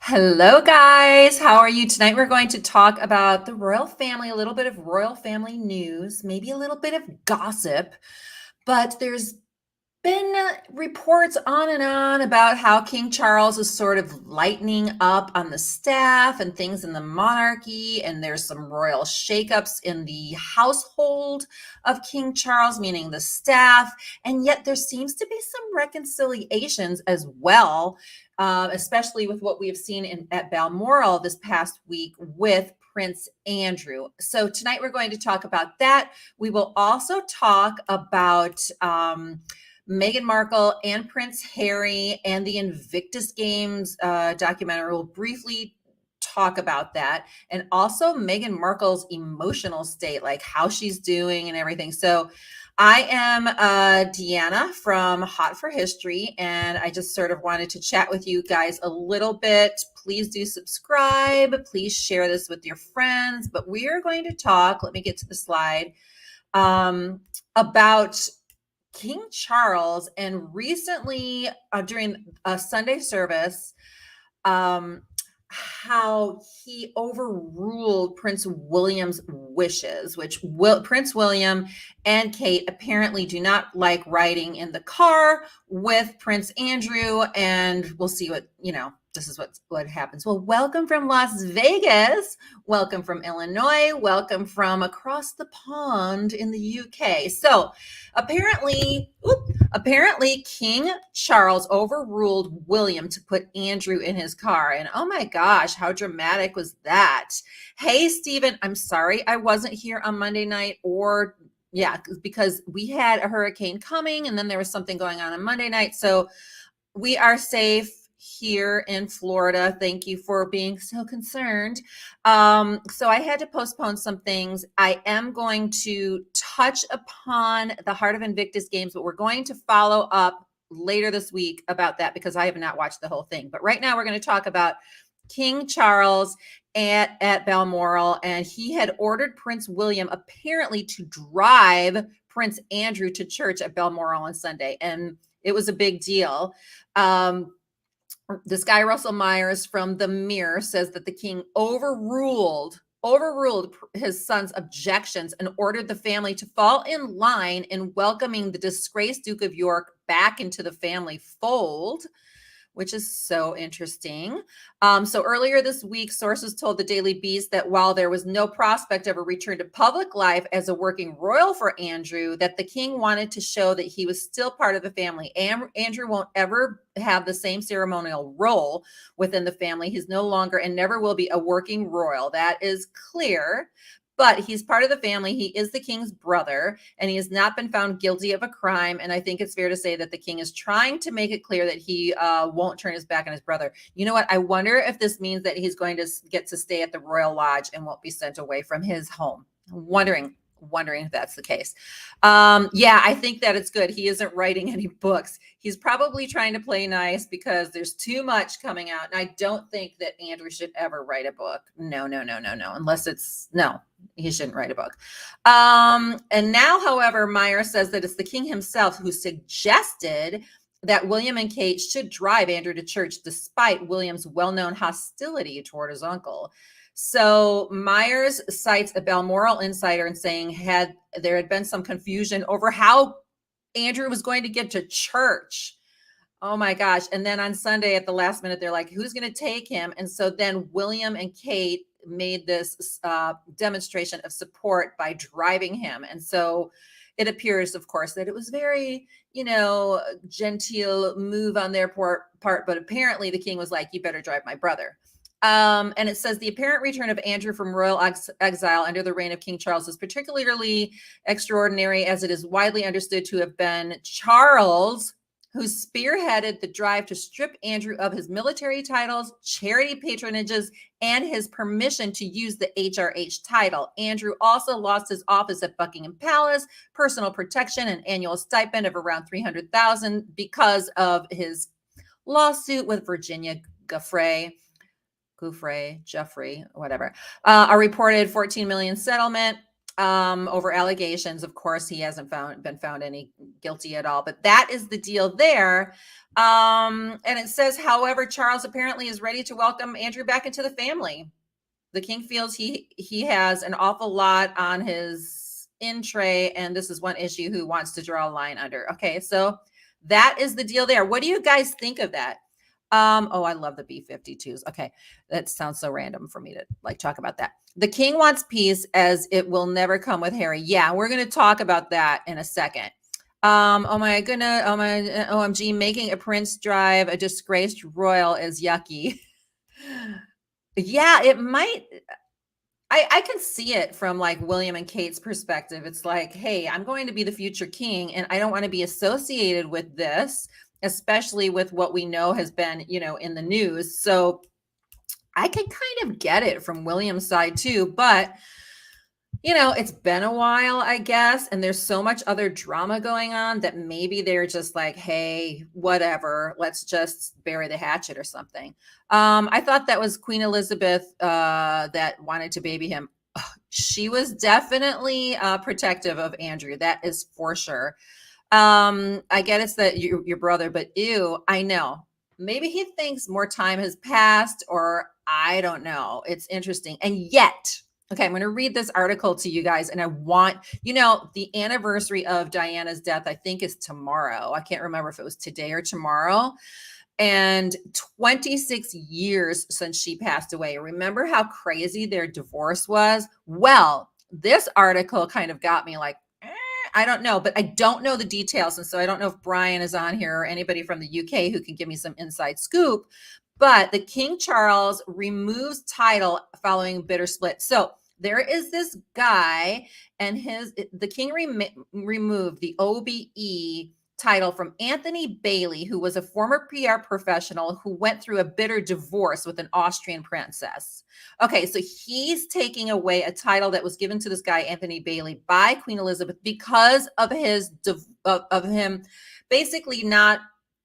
Hello, guys. How are you? Tonight, we're going to talk about the royal family, a little bit of royal family news, maybe a little bit of gossip. But there's been reports on and on about how King Charles is sort of lightening up on the staff and things in the monarchy. And there's some royal shakeups in the household of King Charles, meaning the staff. And yet there seems to be some reconciliations as well, especially with what we have seen at Balmoral this past week with Prince Andrew. So tonight we're going to talk about that. We will also talk about Meghan Markle and Prince Harry and the Invictus Games documentary. We'll briefly talk about that, and also Meghan Markle's emotional state, like how she's doing and everything. So I am Deanna from Hot for History, and I just sort of wanted to chat with you guys a little bit. Please do subscribe. Please share this with your friends. But we are going to talk, let me get to the slide, about King Charles, and recently during a Sunday service, how he overruled Prince William's wishes, which Prince William and Kate apparently do not like riding in the car with Prince Andrew. And we'll see this is what happens. Well, welcome from Las Vegas. Welcome from Illinois. Welcome from across the pond in the UK. So apparently King Charles overruled William to put Andrew in his car. And oh my gosh, how dramatic was that? Hey, Stephen, I'm sorry I wasn't here on Monday night, because we had a hurricane coming and then there was something going on Monday night. So we are safe here in Florida. Thank you for being so concerned. So I had to postpone some things. I am going to touch upon the Heart of Invictus games, but we're going to follow up later this week about that because I have not watched the whole thing. But right now we're going to talk about King Charles at Balmoral, and he had ordered Prince William apparently to drive Prince Andrew to church at Balmoral on Sunday, and it was a big deal. This guy, Russell Myers from the Mirror, says that the king overruled his son's objections and ordered the family to fall in line in welcoming the disgraced Duke of York back into the family fold, which is so interesting. So earlier this week, sources told the Daily Beast that while there was no prospect of a return to public life as a working royal for Andrew, that the king wanted to show that he was still part of the family. Andrew won't ever have the same ceremonial role within the family. He's no longer and never will be a working royal. That is clear. But he's part of the family. He is the king's brother, and he has not been found guilty of a crime. And I think it's fair to say that the king is trying to make it clear that he won't turn his back on his brother. You know what? I wonder if this means that he's going to get to stay at the Royal Lodge and won't be sent away from his home. I'm wondering if that's the case. I think that it's good. He isn't writing any books. He's probably trying to play nice because there's too much coming out. And I don't think that Andrew should ever write a book. No. No, he shouldn't write a book. And now, however, Meyer says that it's the king himself who suggested that William and Kate should drive Andrew to church despite William's well-known hostility toward his uncle. So Myers cites a Balmoral insider and saying there had been some confusion over how Andrew was going to get to church. Oh my gosh. And then on Sunday at the last minute, they're like, who's going to take him? And so then William and Kate made this demonstration of support by driving him. And so it appears, of course, that it was very, genteel move on their part. But apparently the king was like, you better drive my brother. And it says the apparent return of Andrew from royal exile under the reign of King Charles is particularly extraordinary, as it is widely understood to have been Charles who spearheaded the drive to strip Andrew of his military titles, charity patronages, and his permission to use the HRH title. Andrew also lost his office at Buckingham Palace, personal protection, and annual stipend of around $300,000 because of his lawsuit with Virginia Giuffre, whatever, a reported $14 million settlement. over allegations. Of course, he hasn't been found any guilty at all, but that is the deal there. And it says, however, Charles apparently is ready to welcome Andrew back into the family. The king feels he has an awful lot on his in tray, and this is one issue who wants to draw a line under. Okay, so that is the deal there. What do you guys think of that? Oh, I love the B-52s. Okay, that sounds so random for me to like talk about that. The king wants peace as it will never come with Harry. Yeah, we're going to talk about that in a second. Oh my goodness, oh my OMG, making a prince drive a disgraced royal is yucky. Yeah, it might. I can see it from like William and Kate's perspective. It's like, hey, I'm going to be the future king, and I don't want to be associated with this, especially with what we know has been, in the news. So I can kind of get it from William's side too, but it's been a while, I guess, and there's so much other drama going on that maybe they're just like, hey, whatever, let's just bury the hatchet or something. I thought that was Queen Elizabeth that wanted to baby him. She was definitely protective of Andrew. That is for sure. I get it's that your brother, but ew, I know. Maybe he thinks more time has passed, or I don't know. It's interesting. And yet, okay, I'm going to read this article to you guys, and I want, the anniversary of Diana's death, I think, is tomorrow. I can't remember if it was today or tomorrow. And 26 years since she passed away. Remember how crazy their divorce was? Well, this article kind of got me like, I don't know, but I don't know the details. And so I don't know if Brian is on here or anybody from the UK who can give me some inside scoop. But the King Charles removes title following bitter split. So there is this guy, and the king removed the OBE title from Anthony Bailey, who was a former PR professional who went through a bitter divorce with an Austrian princess. Okay, so he's taking away a title that was given to this guy, Anthony Bailey, by Queen Elizabeth because of of him basically not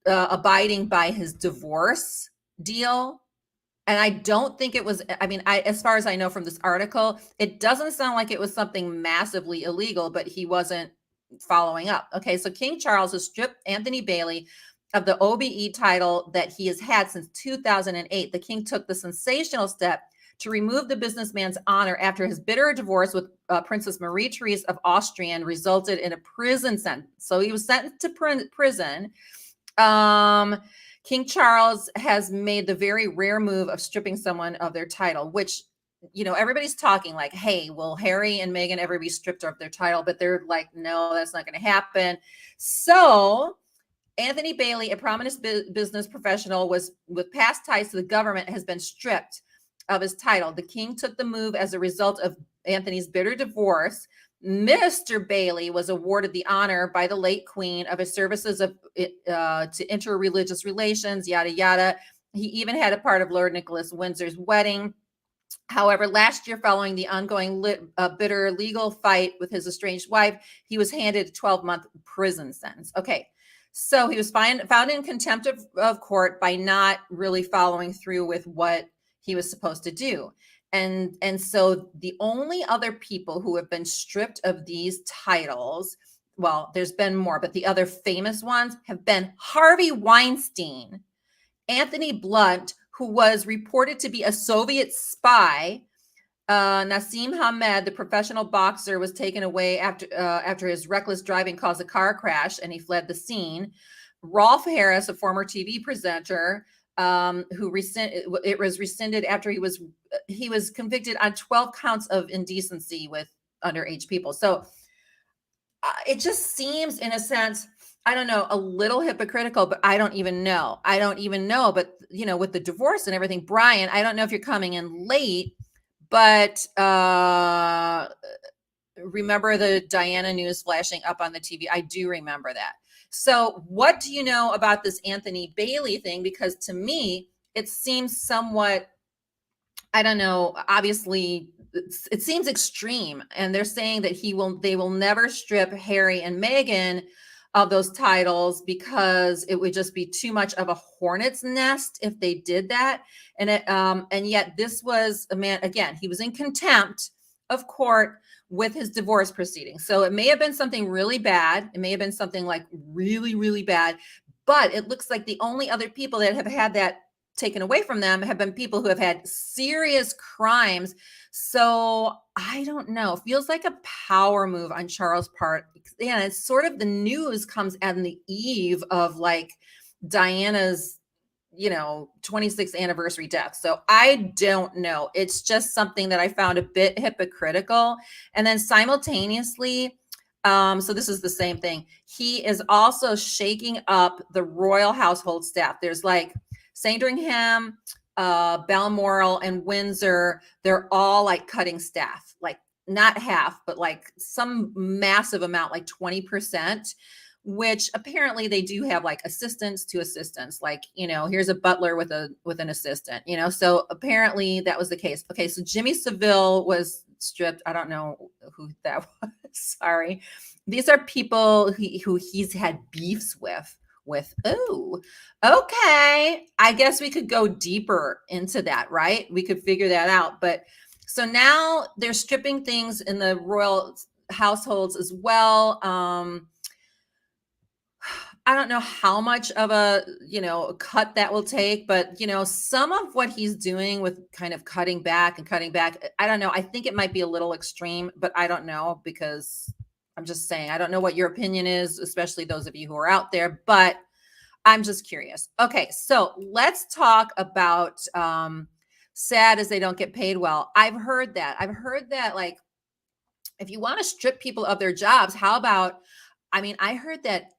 abiding by his divorce deal. And I don't think it was, as far as I know from this article, it doesn't sound like it was something massively illegal, but he wasn't following up. Okay, so King Charles has stripped Anthony Bailey of the OBE title that he has had since 2008. The king took the sensational step to remove the businessman's honor after his bitter divorce with Princess Marie-Therese of Austria resulted in a prison sentence. So he was sentenced to prison. King Charles has made the very rare move of stripping someone of their title, which, everybody's talking like, hey, will Harry and Meghan ever be stripped of their title? But they're like, no, that's not going to happen. So Anthony Bailey, a prominent business professional with past ties to the government, has been stripped of his title. The king took the move as a result of Anthony's bitter divorce. Mr. Bailey was awarded the honor by the late queen of his services to interreligious relations, yada, yada. He even had a part of Lord Nicholas Windsor's wedding. However, last year, following the ongoing bitter legal fight with his estranged wife, he was handed a 12-month prison sentence. Okay, so he was found in contempt of court by not really following through with what he was supposed to do. And so the only other people who have been stripped of these titles, well, there's been more, but the other famous ones have been Harvey Weinstein, Anthony Blunt, who was reported to be a Soviet spy. Nassim Hamed, the professional boxer, was taken away after his reckless driving caused a car crash and he fled the scene. Rolf Harris, a former TV presenter, it was rescinded after he was convicted on 12 counts of indecency with underage people. So it just seems, in a sense, I don't know, a little hypocritical, but I don't even know. But with the divorce and everything, Brian, I don't know if you're coming in late, but remember the Diana news flashing up on the TV? I do remember that. So what do you know about this Anthony Bailey thing? Because to me, it seems somewhat, I don't know, obviously it seems extreme. And they're saying that they will never strip Harry and Meghan of those titles because it would just be too much of a hornet's nest if they did that. And yet this was a man, again, he was in contempt of court with his divorce proceedings. So it may have been something really bad. It may have been something like really, really bad, but it looks like the only other people that have had that taken away from them have been people who have had serious crimes. So I don't know. Feels like a power move on Charles' part. Yeah, it's sort of the news comes on the eve of like Diana's 26th anniversary death. So I don't know. It's just something that I found a bit hypocritical. And then simultaneously, so this is the same thing. He is also shaking up the royal household staff. There's like Sandringham, Balmoral, and Windsor. They're all like cutting staff, like not half, but like some massive amount, like 20%, which apparently they do have like assistants to assistants, like, here's a butler with an assistant, so apparently that was the case. Okay, so Jimmy Savile was stripped. I don't know who that was. Sorry. These are people who he's had beefs with. Oh, okay. I guess we could go deeper into that, right? We could figure that out. But so now they're stripping things in the royal households as well. I don't know how much of a cut that will take, but some of what he's doing with kind of cutting back, I don't know. I think it might be a little extreme, but I don't know, because I'm just saying, I don't know what your opinion is, especially those of you who are out there, but I'm just curious. Okay, so let's talk about sad as they don't get paid well. I've heard that like, if you want to strip people of their jobs, how about, I heard that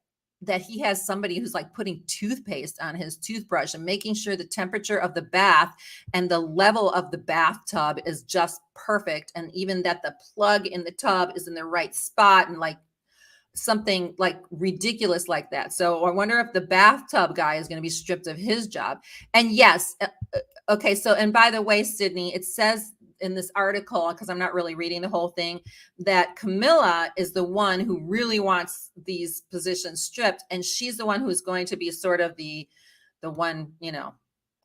he has somebody who's like putting toothpaste on his toothbrush and making sure the temperature of the bath and the level of the bathtub is just perfect. And even that the plug in the tub is in the right spot, and like something like ridiculous like that. So I wonder if the bathtub guy is going to be stripped of his job. And yes, okay. So, and by the way, Sydney, it says in this article, because I'm not really reading the whole thing, that Camilla is the one who really wants these positions stripped, and she's the one who's going to be sort of the one,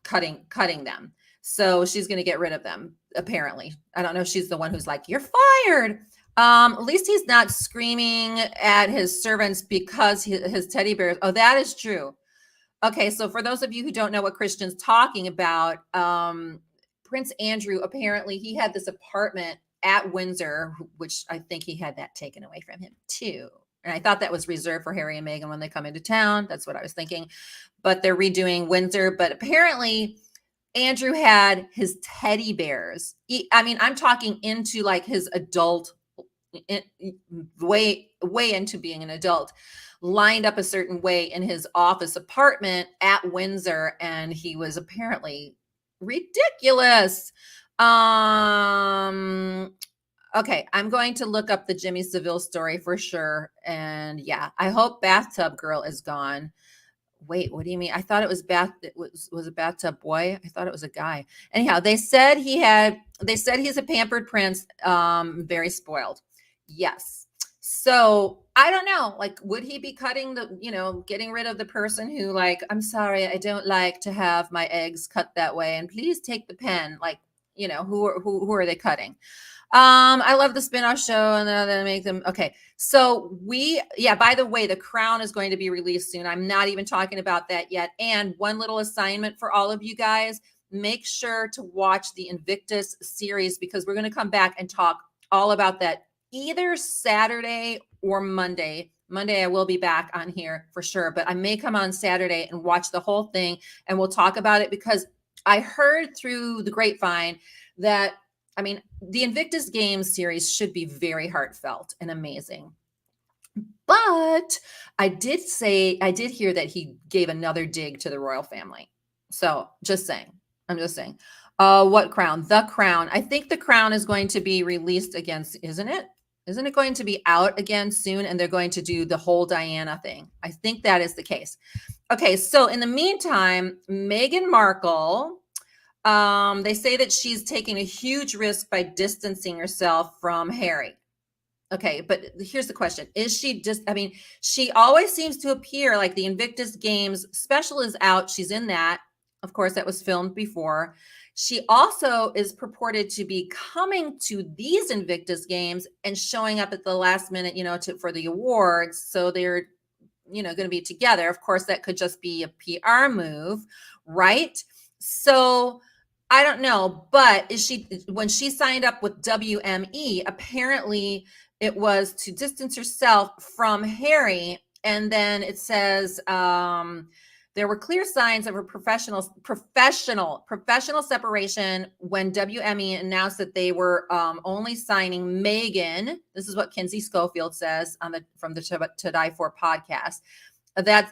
cutting them. So she's going to get rid of them, apparently. I don't know if she's the one who's like, you're fired. At least he's not screaming at his servants because his teddy bears. Oh, that is true. Okay, so for those of you who don't know what Christian's talking about, Prince Andrew, apparently he had this apartment at Windsor, which I think he had that taken away from him too. And I thought that was reserved for Harry and Meghan when they come into town. That's what I was thinking. But they're redoing Windsor. But apparently Andrew had his teddy bears. I'm talking into like his adult, way into being an adult, lined up a certain way in his office apartment at Windsor, and he was apparently ridiculous. Okay, I'm going to look up the Jimmy Savile story for sure. And yeah, I hope Bathtub Girl is gone. Wait, what do you mean? I thought it was a bathtub boy. I thought it was a guy. Anyhow, they said he's a pampered prince, very spoiled. Yes. So I don't know, like, would he be cutting getting rid of the person who, like, I'm sorry, I don't like to have my eggs cut that way, and please take the pen. Like, who are they cutting? I love the spin-off show, and then they make them. Okay. So by the way, The Crown is going to be released soon. I'm not even talking about that yet. And one little assignment for all of you guys, make sure to watch the Invictus series, because we're going to come back and talk all about that either Saturday or Monday. Monday, I will be back on here for sure, but I may come on Saturday and watch the whole thing, and we'll talk about it, because I heard through the grapevine that, the Invictus Games series should be very heartfelt and amazing. But I did hear that he gave another dig to the royal family. So just saying. I'm just saying. What Crown? The Crown. I think The Crown is going to be released again, isn't it? Isn't it going to be out again soon? And they're going to do the whole Diana thing. I think that is the case. Okay, so in the meantime, Meghan Markle, they say that she's taking a huge risk by distancing herself from Harry. Okay, but here's the question. Is she just, she always seems to appear like the Invictus Games special is out. She's in that. Of course, that was filmed before. She also is purported to be coming to these Invictus games and showing up at the last minute, for the awards. So they're, going to be together. Of course, that could just be a PR move, right? So I don't know, but when she signed up with WME, apparently it was to distance herself from Harry. And then it says, there were clear signs of a professional separation when WME announced that they were only signing Meghan. This is what Kinsey Schofield says from the To Die For podcast. That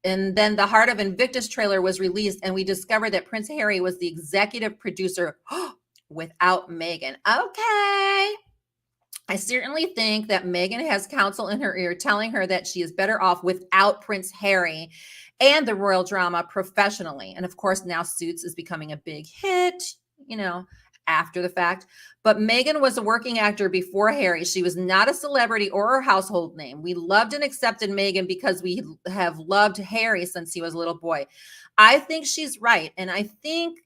and then the Heart of Invictus trailer was released, and we discovered that Prince Harry was the executive producer without Meghan. Okay. I certainly think that Meghan has counsel in her ear telling her that she is better off without Prince Harry and the royal drama professionally. And of course, now Suits is becoming a big hit, after the fact. But Meghan was a working actor before Harry. She was not a celebrity or a household name. We loved and accepted Meghan because we have loved Harry since he was a little boy. I think she's right. And I think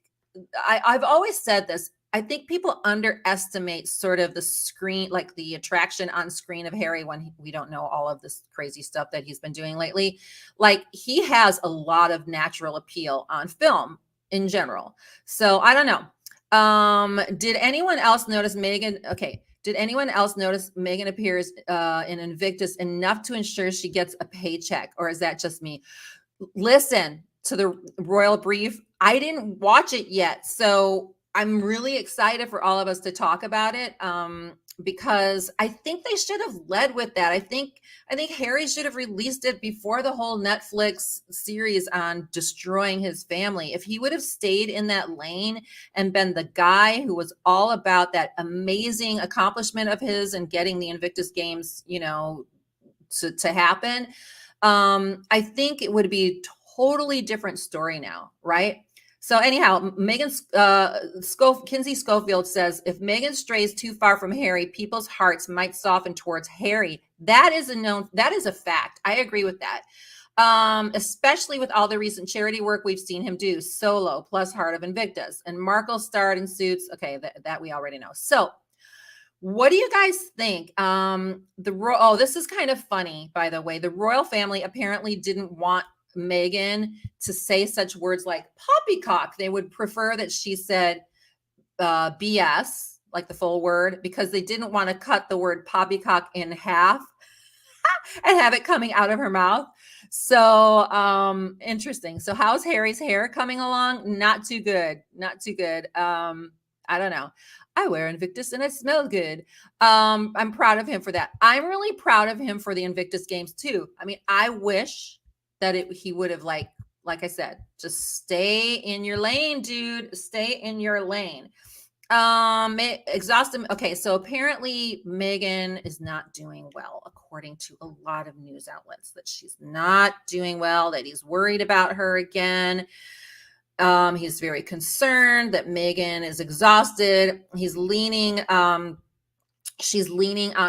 I've always said this. I think people underestimate sort of the screen, like the attraction on screen of Harry when we don't know all of this crazy stuff that he's been doing lately. Like, he has a lot of natural appeal on film in general. So I don't know. Did anyone else notice Meghan? Okay. Did anyone else notice Meghan appears in Invictus enough to ensure she gets a paycheck? Or is that just me? Listen to the Royal Brief. I didn't watch it yet. So I'm really excited for all of us to talk about it because I think they should have led with that. I think Harry should have released it before the whole Netflix series on destroying his family. If he would have stayed in that lane and been the guy who was all about that amazing accomplishment of his and getting the Invictus Games, to happen, I think it would be a totally different story now, right? So anyhow, Kinsey Schofield says, if Meghan strays too far from Harry, people's hearts might soften towards Harry. That is a fact. I agree with that. Especially with all the recent charity work we've seen him do solo, plus Heart of Invictus, and Markle starred in Suits. Okay, that we already know. So what do you guys think? This is kind of funny, by the way. The royal family apparently didn't want Meghan to say such words like poppycock. They would prefer that she said BS, like the full word, because they didn't want to cut the word poppycock in half and have it coming out of her mouth. So interesting. So how's Harry's hair coming along? Not too good. I don't know. I wear Invictus and I smell good. I'm proud of him for that. I'm really proud of him for the Invictus Games too. I mean, I wish that he would have, like I said, just stay in your lane, dude. Stay in your lane. Exhausted. Okay, so apparently Meghan is not doing well, according to a lot of news outlets, that she's not doing well, that he's worried about her again. He's very concerned that Meghan is exhausted. She's leaning on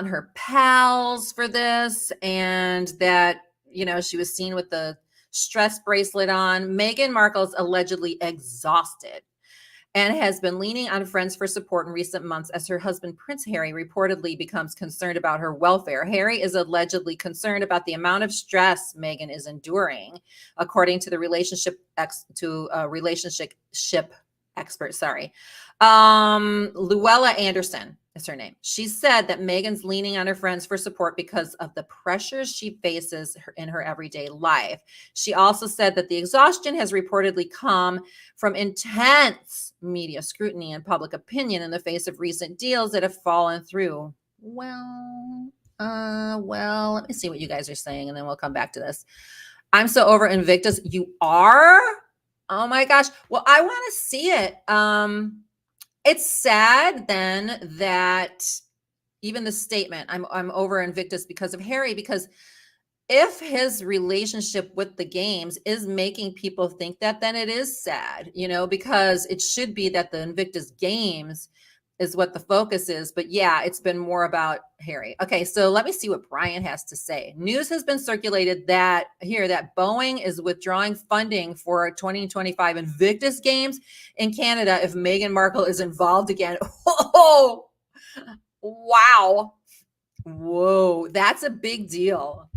her pals for this, and that she was seen with the stress bracelet on. Meghan Markle's allegedly exhausted and has been leaning on friends for support in recent months as her husband, Prince Harry, reportedly becomes concerned about her welfare. Harry is allegedly concerned about the amount of stress Meghan is enduring, according to the relationship expert. Luella Anderson is her name. She said that Meghan's leaning on her friends for support because of the pressures she faces in her everyday life. She also said that the exhaustion has reportedly come from intense media scrutiny and public opinion in the face of recent deals that have fallen through. Well, let me see what you guys are saying, and then we'll come back to this. I'm so over Invictus. You are? Oh my gosh. Well, I want to see it. It's sad then that even the statement, I'm over Invictus because of Harry, because if his relationship with the games is making people think that, then it is sad, because it should be that the Invictus Games is what the focus is. But yeah, it's been more about Harry. Okay, so let me see what Brian has to say. News has been circulated that Boeing is withdrawing funding for 2025 Invictus games in Canada if Meghan Markle is involved again. Oh, wow. Whoa, that's a big deal.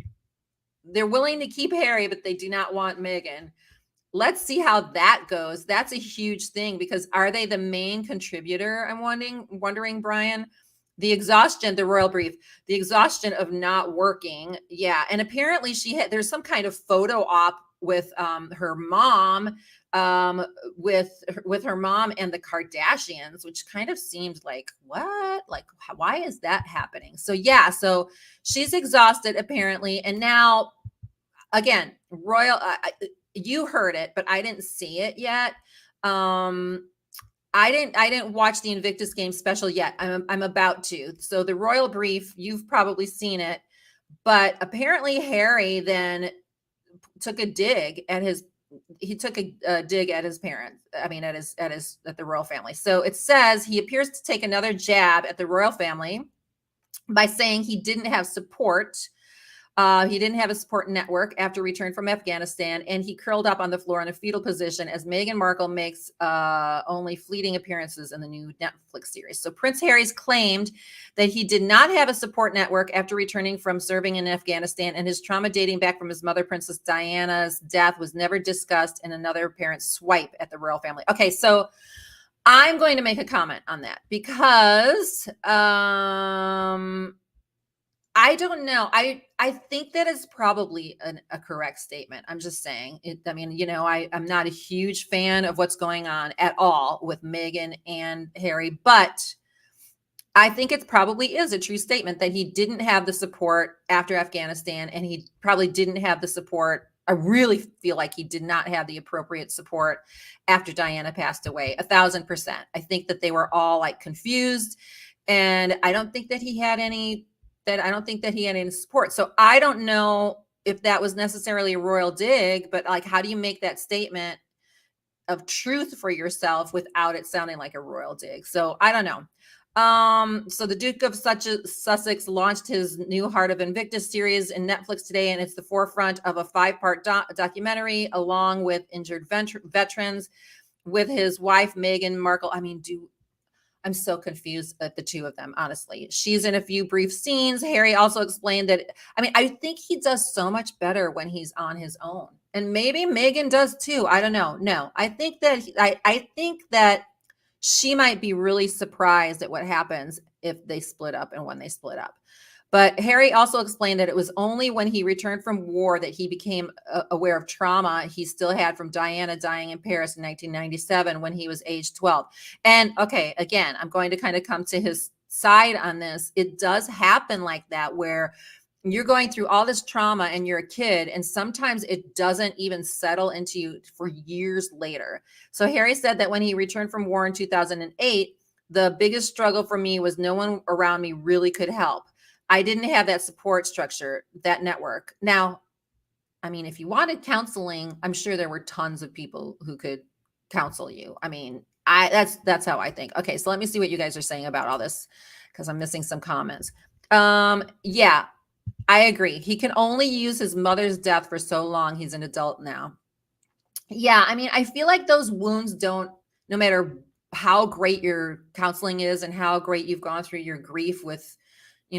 They're willing to keep Harry, but they do not want Meghan. Let's see how that goes. That's a huge thing, because are they the main contributor? I'm wondering, Brian. The exhaustion, the royal brief, the exhaustion of not working. Yeah. And apparently there's some kind of photo op with her mom, with her mom and the Kardashians, which kind of seemed like, what? Like, why is that happening? So yeah, so she's exhausted apparently. And now again, you heard it, but I didn't see it yet. I didn't watch the Invictus game special yet. I'm about to. So the royal brief, you've probably seen it, but apparently Harry then took a dig at his parents. I mean, at the royal family. So it says he appears to take another jab at the royal family by saying he didn't have support. He didn't have a support network after return from Afghanistan, and he curled up on the floor in a fetal position as Meghan Markle makes only fleeting appearances in the new Netflix series. So Prince Harry's claimed that he did not have a support network after returning from serving in Afghanistan, and his trauma dating back from his mother, Princess Diana's death, was never discussed in another parent's swipe at the royal family. Okay, so I'm going to make a comment on that because I don't know. I think that is probably a correct statement. I'm just saying. I mean, I'm not a huge fan of what's going on at all with Meghan and Harry, but I think it probably is a true statement that he didn't have the support after Afghanistan, and he probably didn't have the support. I really feel like he did not have the appropriate support after Diana passed away. 1,000%. I think that they were all like confused, and I don't think that he had any support. So I don't know if that was necessarily a royal dig, but like, how do you make that statement of truth for yourself without it sounding like a royal dig? So I don't know. So the Duke of Sussex launched his new Heart of Invictus series in Netflix today, and it's the forefront of a 5-part documentary along with injured veterans with his wife, Meghan Markle. I mean, I'm so confused at the two of them, honestly. She's in a few brief scenes. Harry also explained that, I mean, I think he does so much better when he's on his own. And maybe Meghan does too. I don't know. No, I think that I think that she might be really surprised at what happens if they split up and when they split up. But Harry also explained that it was only when he returned from war that he became aware of trauma he still had from Diana dying in Paris in 1997 when he was age 12. And okay, again, I'm going to kind of come to his side on this. It does happen like that, where you're going through all this trauma and you're a kid, and sometimes it doesn't even settle into you for years later. So Harry said that when he returned from war in 2008, the biggest struggle for me was no one around me really could help. I didn't have that support structure, that network. Now, I mean, if you wanted counseling, I'm sure there were tons of people who could counsel you. I mean, that's how I think. Okay, so let me see what you guys are saying about all this, because I'm missing some comments. Yeah, I agree. He can only use his mother's death for so long. He's an adult now. Yeah, I mean, I feel like those wounds don't, no matter how great your counseling is and how great you've gone through your grief with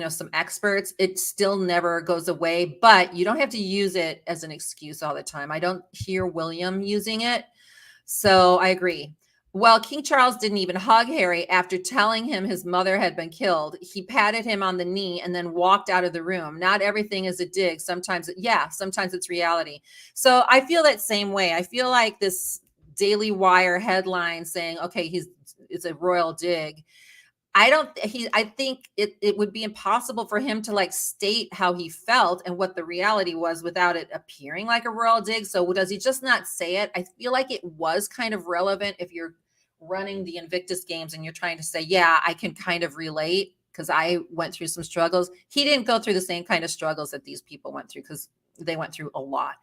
some experts, it still never goes away, but you don't have to use it as an excuse all the time. I don't hear William using it. So I agree. Well, King Charles didn't even hug Harry after telling him his mother had been killed. He patted him on the knee and then walked out of the room. Not everything is a dig. Sometimes it's reality. So I feel that same way. I feel like this Daily Wire headline saying, okay, it's a royal dig. I think it would be impossible for him to like state how he felt and what the reality was without it appearing like a royal dig. So does he just not say it? I feel like it was kind of relevant if you're running the Invictus games and you're trying to say, yeah, I can kind of relate because I went through some struggles. He didn't go through the same kind of struggles that these people went through, because they went through a lot,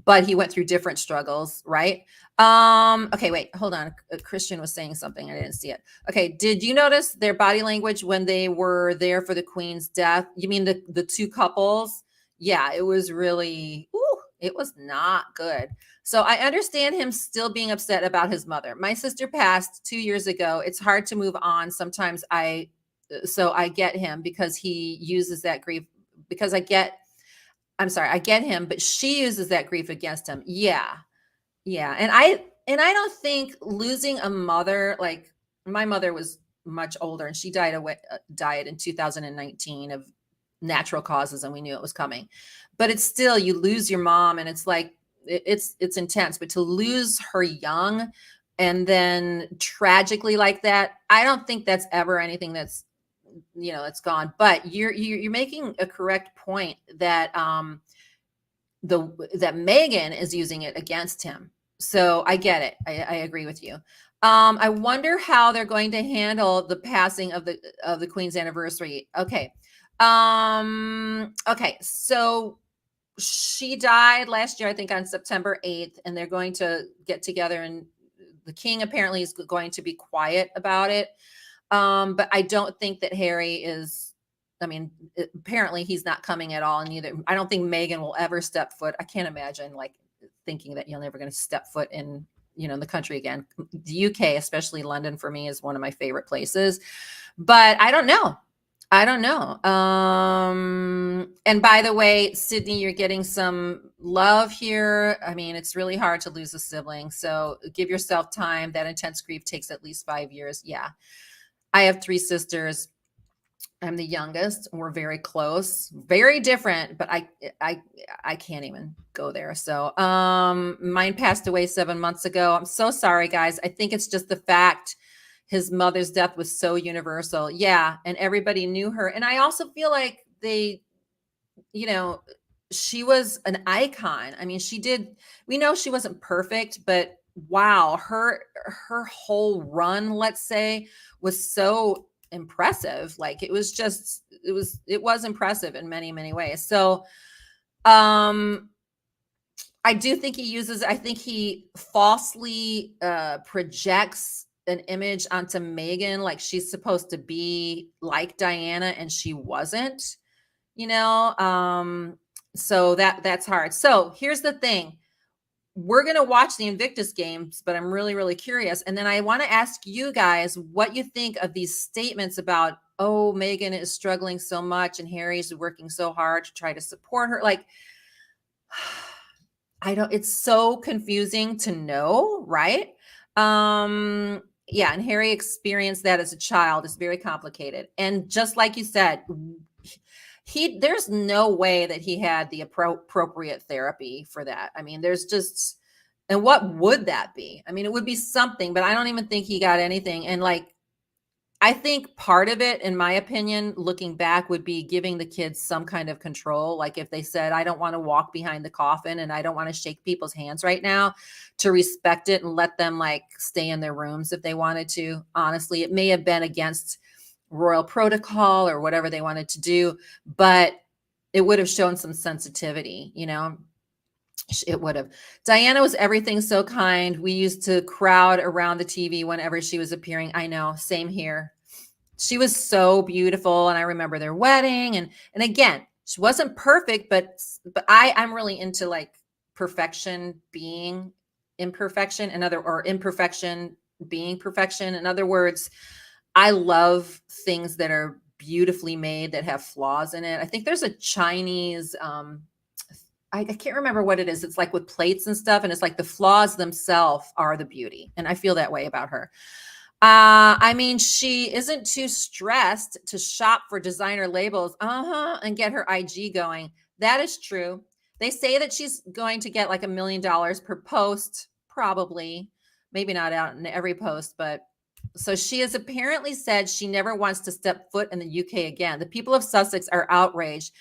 but he went through different struggles, right? Okay, wait, hold on. Christian was saying something. I didn't see it. Okay, did you notice their body language when they were there for the Queen's death? You mean the two couples? Yeah, it was really, it was not good. So I understand him still being upset about his mother. My sister passed 2 years ago. It's hard to move on. Sometimes so I get him because he uses that grief because I get him, but she uses that grief against him. Yeah. Yeah. And I don't think losing a mother, like my mother was much older and she died in 2019 of natural causes, and we knew it was coming. But it's still, you lose your mom and it's like it's intense, but to lose her young and then tragically like that, I don't think that's ever anything that's it's gone. But you're making a correct point that that Meghan is using it against him. So I get it. I agree with you. I wonder how they're going to handle the passing of the Queen's anniversary. Okay. Okay. So she died last year, I think on September 8th, and they're going to get together, and the king apparently is going to be quiet about it. But I don't think that Harry is, I mean, apparently he's not coming at all. And neither, I don't think Meghan will ever step foot. I can't imagine like thinking that you're never going to step foot in, in the country again. The UK, especially London, for me is one of my favorite places, but I don't know. I don't know. And by the way, Sydney, you're getting some love here. I mean, it's really hard to lose a sibling. So give yourself time. That intense grief takes at least 5 years. Yeah. I have 3 sisters. I'm the youngest. We're very close, very different, but I can't even go there. So, mine passed away 7 months ago. I'm so sorry, guys. I think it's just the fact his mother's death was so universal. Yeah. And everybody knew her. And I also feel like she was an icon. I mean, we know she wasn't perfect, but wow, her whole run, let's say, was so impressive. Like it was impressive in many, many ways. So, I do think I think he falsely projects an image onto Meghan, like she's supposed to be like Diana and she wasn't, so that's hard. So here's the thing. We're going to watch the Invictus games, but I'm really, really curious. And then I want to ask you guys what you think of these statements about, oh, Meghan is struggling so much and Harry's working so hard to try to support her. Like, it's so confusing to know, right? Yeah, and Harry experienced that as a child. It's very complicated. And just like you said, there's no way that he had the appropriate therapy for that. I mean, and what would that be? I mean, it would be something, but I don't even think he got anything. And like, I think part of it, in my opinion, looking back, would be giving the kids some kind of control. Like if they said, I don't want to walk behind the coffin and I don't want to shake people's hands right now, to respect it and let them like stay in their rooms if they wanted to. Honestly, it may have been against royal protocol or whatever they wanted to do, but it would have shown some sensitivity, it would have. Diana was everything, so kind. We used to crowd around the TV whenever she was appearing. I know, same here. She was so beautiful, and I remember their wedding. And again, she wasn't perfect, but I'm really into like perfection being imperfection, or imperfection being perfection. In other words, I love things that are beautifully made that have flaws in it. I think there's a Chinese I can't remember what it is. It's like with plates and stuff. And it's like the flaws themselves are the beauty. And I feel that way about her. I mean, she isn't too stressed to shop for designer labels, and get her IG going. That is true. They say that she's going to get like $1 million per post, probably, maybe not out in every post, but so she has apparently said she never wants to step foot in the UK again. The people of Sussex are outraged.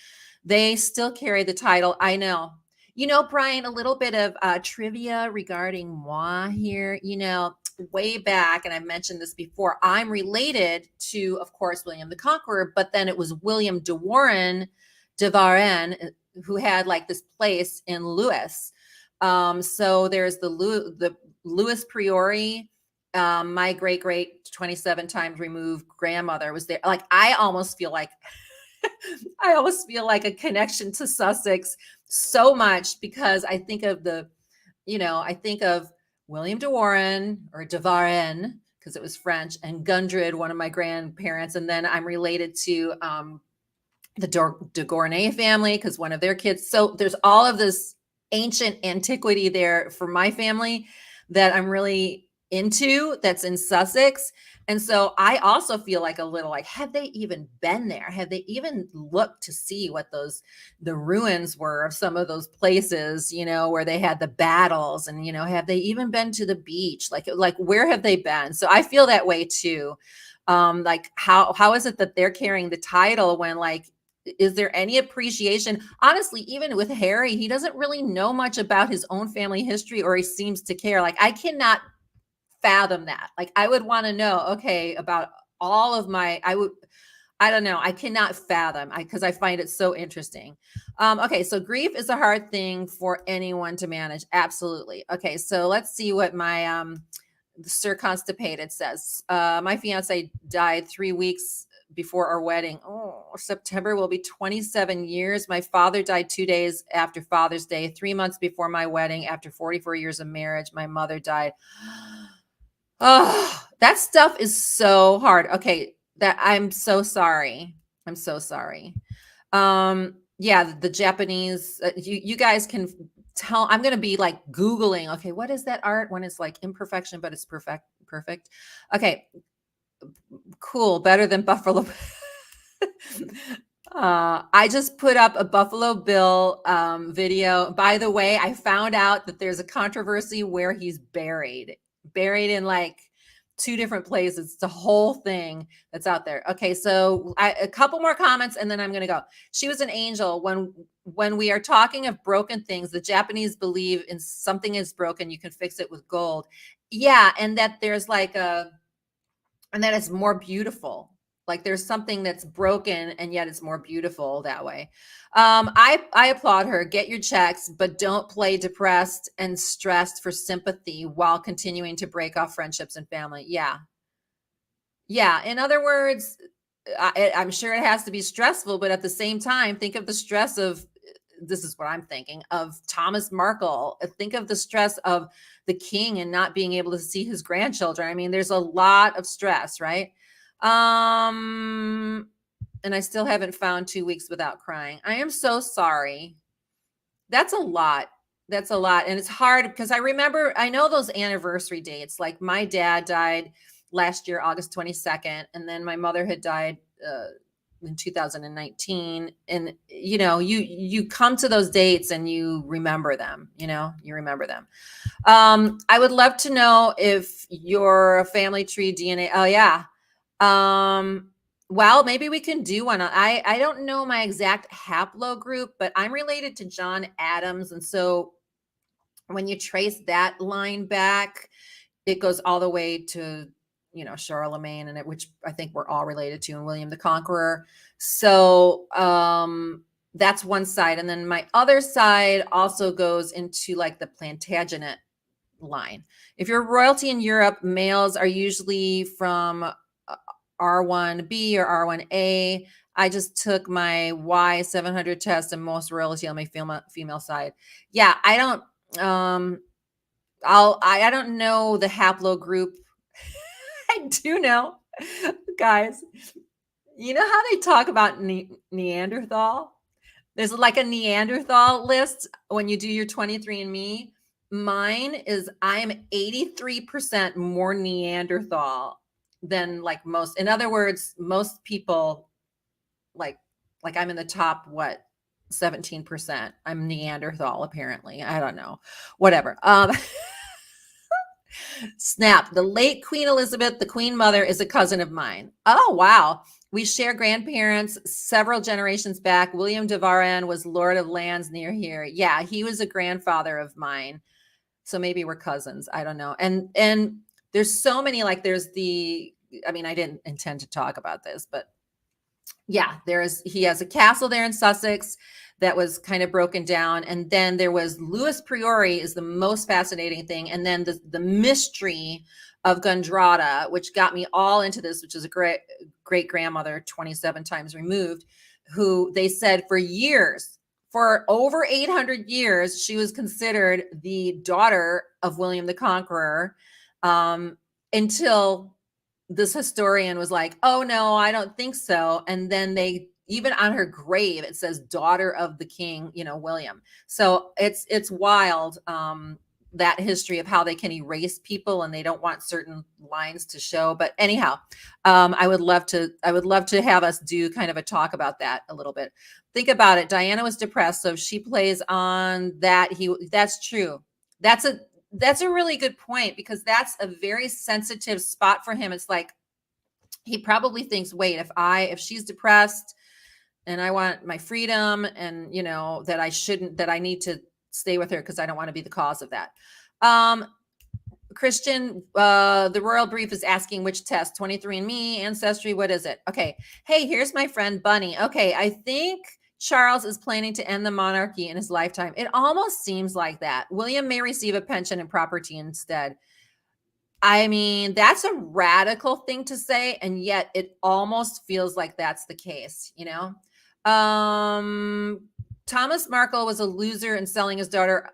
They still carry the title. I know. Brian, a little bit of trivia regarding moi here. Way back, and I mentioned this before, I'm related to, of course, William the Conqueror, but then it was William de Warenne, who had like this place in Lewis. So there's the Lewis Priori. My great 27 times removed grandmother was there. Like I almost feel like a connection to Sussex so much because I think of I think of William de Warenne or de Varenne because it was French, and Gundred, one of my grandparents, and then I'm related to the de Gournay family because one of their kids. So there's all of this ancient antiquity there for my family that I'm really into, that's in Sussex. And so I also feel like a little like, had they even been there? Had they even looked to see what the ruins were of some of those places, where they had the battles, and, have they even been to the beach? Like where have they been? So I feel that way too. Like how is it that they're carrying the title when like, is there any appreciation? Honestly, even with Harry, he doesn't really know much about his own family history, or he seems to care. Like I cannot fathom that. Like I would want to know, okay, about all of I don't know. I cannot fathom because I find it so interesting. Okay, so grief is a hard thing for anyone to manage. Absolutely. Okay, so let's see what my Sir Constipated says. My fiance died 3 weeks before our wedding. Oh, September will be 27 years. My father died 2 days after Father's Day, 3 months before my wedding. After 44 years of marriage, my mother died. Oh, that stuff is so hard. Okay, I'm so sorry. I'm so sorry. Yeah, the Japanese, you guys can tell. I'm going to be like Googling, okay, what is that art when it's like imperfection, but it's perfect. Okay, cool. Better than Buffalo. I just put up a Buffalo Bill video. By the way, I found out that there's a controversy where he's buried in like 2 different places. It's a whole thing that's out there. Okay, so a couple more comments and then I'm going to go. She was an angel. When we are talking of broken things, the Japanese believe in something is broken, you can fix it with gold. Yeah, and that there's like and that it's more beautiful. Like there's something that's broken and yet it's more beautiful that way. I applaud her. Get your checks, but don't play depressed and stressed for sympathy while continuing to break off friendships and family. Yeah. In other words, I'm sure it has to be stressful, but at the same time, think of the stress of, this is what I'm thinking of, Thomas Markle. Think of the stress of the king and not being able to see his grandchildren. I mean, there's a lot of stress, right? And I still haven't found 2 weeks without crying. I am so sorry. That's a lot. And it's hard because I know those anniversary dates. Like my dad died last year, August 22nd. And then my mother had died in 2019. And, you come to those dates and you remember them, I would love to know if your family tree DNA. Oh yeah. Well, maybe we can do one. I don't know my exact haplogroup, but I'm related to John Adams. And so when you trace that line back, it goes all the way to, Charlemagne, and which I think we're all related to, and William the Conqueror. So, that's one side. And then my other side also goes into like the Plantagenet line. If you're royalty in Europe, males are usually from R1B or R1A. I just took my Y700 test and most royalty on my female side. Yeah, I don't I don't know the haplogroup. I do know, guys. You know how they talk about Neanderthal? There's like a Neanderthal list when you do your 23andMe. Mine is I'm 83% more Neanderthal than like most. In other words, most people like I'm in the top 17%. I'm Neanderthal apparently. I don't know. Whatever. Snap. The late Queen Elizabeth, the Queen Mother, is a cousin of mine. Oh, wow. We share grandparents several generations back. William de Varenne was Lord of Lands near here. Yeah, he was a grandfather of mine. So maybe we're cousins. I don't know. And there's so many, like there's I didn't intend to talk about this, but yeah, he has a castle there in Sussex that was kind of broken down. And then there was Louis Priori is the most fascinating thing. And then the mystery of Gondrata, which got me all into this, which is a great grandmother, 27 times removed, who they said for over 800 years, she was considered the daughter of William the Conqueror, until this historian was like, oh no, I don't think so. And then even on her grave, it says daughter of the king, William. So it's wild, that history of how they can erase people and they don't want certain lines to show. But anyhow, I would love to have us do kind of a talk about that a little bit. Think about it. Diana was depressed. So if she plays on that, that's true. That's a really good point, because that's a very sensitive spot for him. It's like, he probably thinks, wait, if she's depressed and I want my freedom, and that I need to stay with her because I don't want to be the cause of that. Christian, the Royal Brief is asking which test, 23andMe, Ancestry, what is it? Okay. Hey, here's my friend Bunny. Okay. I think Charles is planning to end the monarchy in his lifetime. It almost seems like that. William may receive a pension and property instead. I mean, that's a radical thing to say, and yet it almost feels like that's the case, Thomas Markle was a loser in selling his daughter.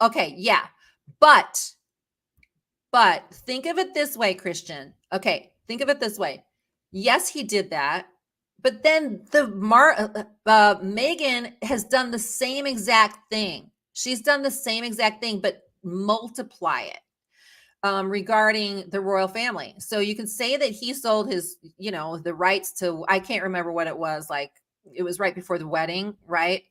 Okay, yeah. But think of it this way, Christian. Okay, think of it this way. Yes, he did that. But then Meghan has done the same exact thing. She's done the same exact thing, but multiply it. Regarding the royal family. So you can say that he sold his, the rights to, I can't remember what it was, like it was right before the wedding, right?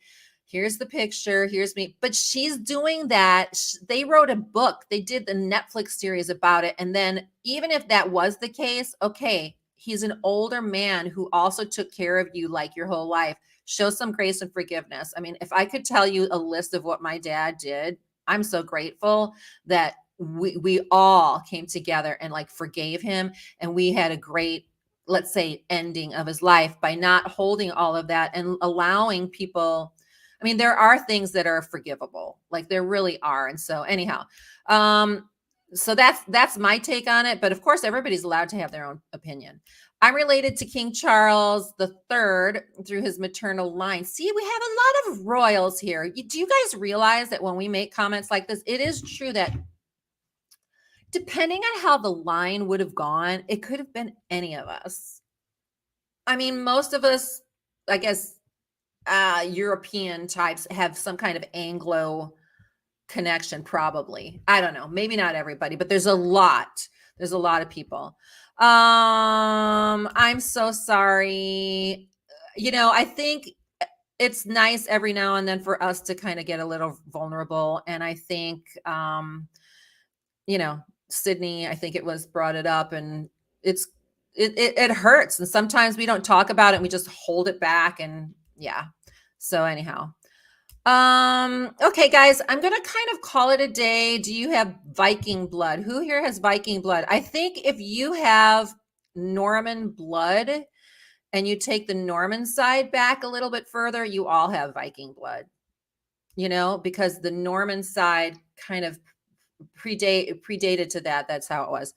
Here's the picture, here's me. But she's doing that. They wrote a book. They did the Netflix series about it. And then even if that was the case, okay, he's an older man who also took care of you like your whole life. Show some grace and forgiveness. I mean, if I could tell you a list of what my dad did, I'm so grateful that we all came together and like forgave him, and we had a great, let's say, ending of his life by not holding all of that and allowing people. I mean, there are things that are forgivable, like there really are. And so anyhow, so that's my take on it. But of course, everybody's allowed to have their own opinion. I'm related to King Charles III through his maternal line. See, we have a lot of royals here. Do you guys realize that when we make comments like this, it is true that depending on how the line would have gone, it could have been any of us. I mean, most of us, I guess, European types have some kind of Anglo connection, probably. I don't know. Maybe not everybody, but there's a lot. There's a lot of people. I'm so sorry. I think it's nice every now and then for us to kind of get a little vulnerable. And I think, Sydney, I think it was, brought it up, and it hurts. And sometimes we don't talk about it and we just hold it back. And yeah. So anyhow, okay, guys, I'm going to kind of call it a day. Do you have Viking blood? Who here has Viking blood? I think if you have Norman blood and you take the Norman side back a little bit further, you all have Viking blood, because the Norman side kind of predated to that. That's how it was.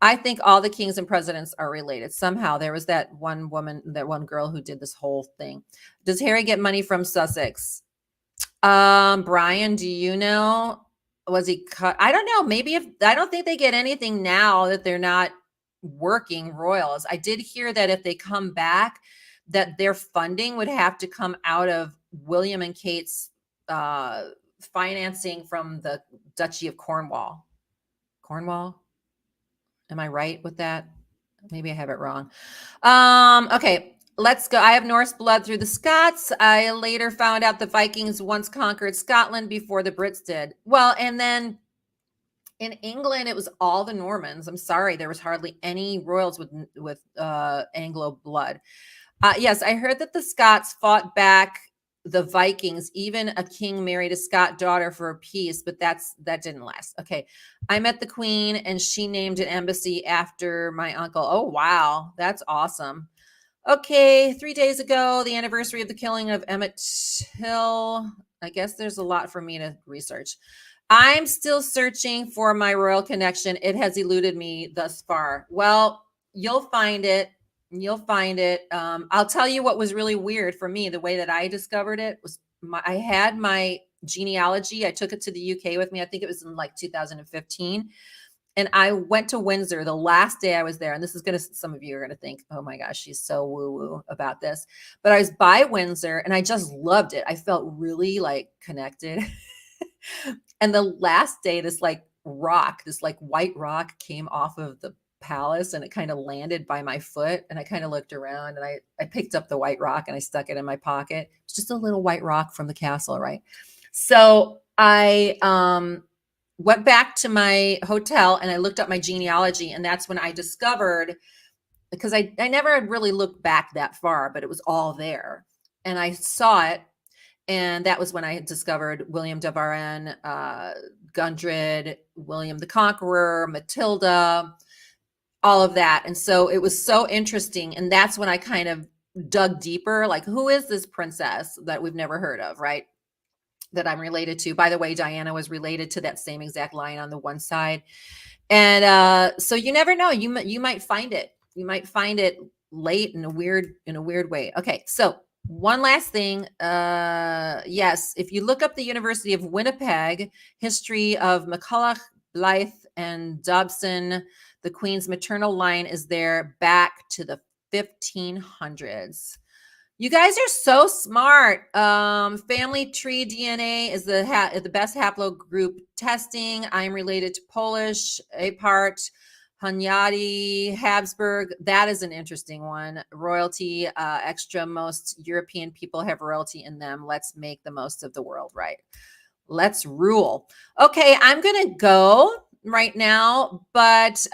I think all the kings and presidents are related somehow. There was that one girl who did this whole thing. Does Harry get money from Sussex? Brian, do you know? Was he cut? I don't know. Maybe I don't think they get anything now that they're not working royals. I did hear that if they come back, that their funding would have to come out of William and Kate's financing from the Duchy of Cornwall. Am I right with that? Maybe I have it wrong. Okay, let's go. I have Norse blood through the Scots. I later found out the Vikings once conquered Scotland before the Brits did. Well, and then in England, it was all the Normans. I'm sorry, there was hardly any royals with Anglo blood. Yes, I heard that the Scots fought back the Vikings. Even a king married a Scot daughter for a peace, but that didn't last. Okay. I met the queen and she named an embassy after my uncle. Oh, wow. That's awesome. Okay, 3 days ago, the anniversary of the killing of Emmett Till. I guess there's a lot for me to research. I'm still searching for my royal connection. It has eluded me thus far. Well, you'll find it. You'll find it. I'll tell you what was really weird for me. The way that I discovered it was I had my genealogy. I took it to the UK with me. I think it was in like 2015, and I went to Windsor the last day I was there. And this is going to, some of you are going to think, oh my gosh, she's so woo woo about this. But I was by Windsor and I just loved it. I felt really like connected. And the last day, this like rock, this like white rock came off of the palace and it kind of landed by my foot. And I kind of looked around and I picked up the white rock and I stuck it in my pocket. It's just a little white rock from the castle, right? So I went back to my hotel and I looked up my genealogy, and that's when I discovered, because I never had really looked back that far, but it was all there. And I saw it, and that was when I had discovered William de Varenne, Gundred, William the Conqueror, Matilda, all of that. And so it was so interesting. And that's when I kind of dug deeper, like, who is this princess that we've never heard of, right? That I'm related to. By the way, Diana was related to that same exact line on the one side. And so you never know. You might find it. You might find it late in a weird way. Okay, so one last thing. Yes, if you look up the University of Winnipeg history of McCulloch, Blythe, and Dobson, the Queen's maternal line is there back to the 1500s. You guys are so smart. Family tree DNA is the best haplogroup testing. I'm related to Polish, Apart, Hunyadi, Habsburg. That is an interesting one. Royalty, extra. Most European people have royalty in them. Let's make the most of the world, right? Let's rule. Okay, I'm gonna go right now, but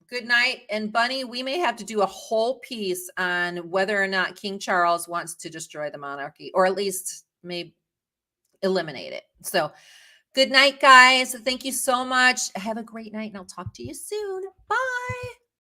good night. And Bunny, we may have to do a whole piece on whether or not King Charles wants to destroy the monarchy, or at least maybe eliminate it. So good night, guys. Thank you so much. Have a great night, and I'll talk to you soon. Bye.